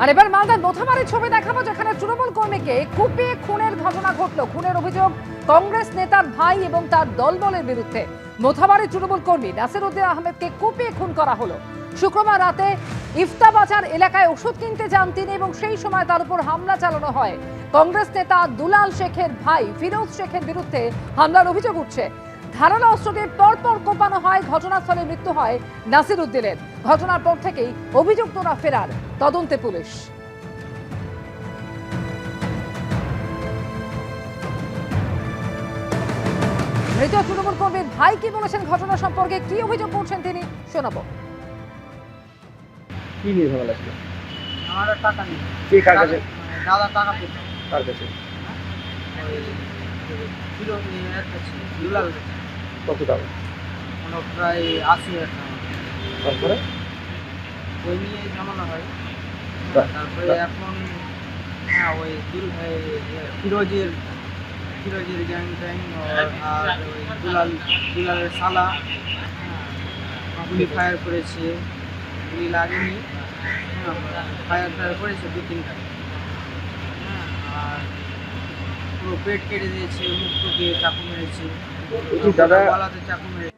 আর এবার মালদার মোথাবাড়ির ছবি দেখাবো, যেখানে তৃণমূল কর্মীকে কুপিয়ে খুনের ঘটনা ঘটলো। খুনের অভিযোগ কংগ্রেস নেতার ভাই এবং তার দলবলের বিরুদ্ধে। মোথাবাড়ির তৃণমূল কর্মী নাসিরউদ্দিন আহমেদকে কুপিয়ে খুন করা হলো। শুক্রবার রাতে ইফতাবাজার এলাকায় ওষুধ কিনতে যান তিনি এবং সেই সময় তার উপর হামলা চালানো হয়। কংগ্রেস নেতা দুলাল শেখের ভাই ফিরোজ শেখের বিরুদ্ধে হামলার অভিযোগ উঠছে। ধারালো অস্ত্র দিয়ে পরপর কোপানো হয়। ঘটনাস্থলে মৃত্যু হয় নাসিরউদ্দিনের। ঘটনার পর থেকেই অভিযুক্তরা ফেরার, তদন্তে পুলিশ। মৃত তৃণমূল কর্মীর ভাই কি বলেছেন ঘটনা সম্পর্কে, কি অভিযোগ করছেন তিনি, শোনাবো। কি নিয়ে ঝামেলা ছিল? আমার টাকা নেই। কে কার কাছে? দাদা টাকা পেত। কার কাছে? ওই ছিল এর কাছে, দুলাল কাছে। কত টাকা? মানে প্রায় 80,000 টাকা। তারপরে ওই নিয়ে ঝামেলা হয়। তা- তারপরে এখন ওই ফিরোজের গ্যাং ট্যাং আর ওই দুলালের শালা গুলি ফায়ার করেছে। গুলি লাগেনি, ফায়ার করেছে 2-3টা। আর পুরো পেট কেটে দিয়েছে, মুখ টুকে চাকু মেরেছে, দাদা গলাতে চাকু মেরেছে।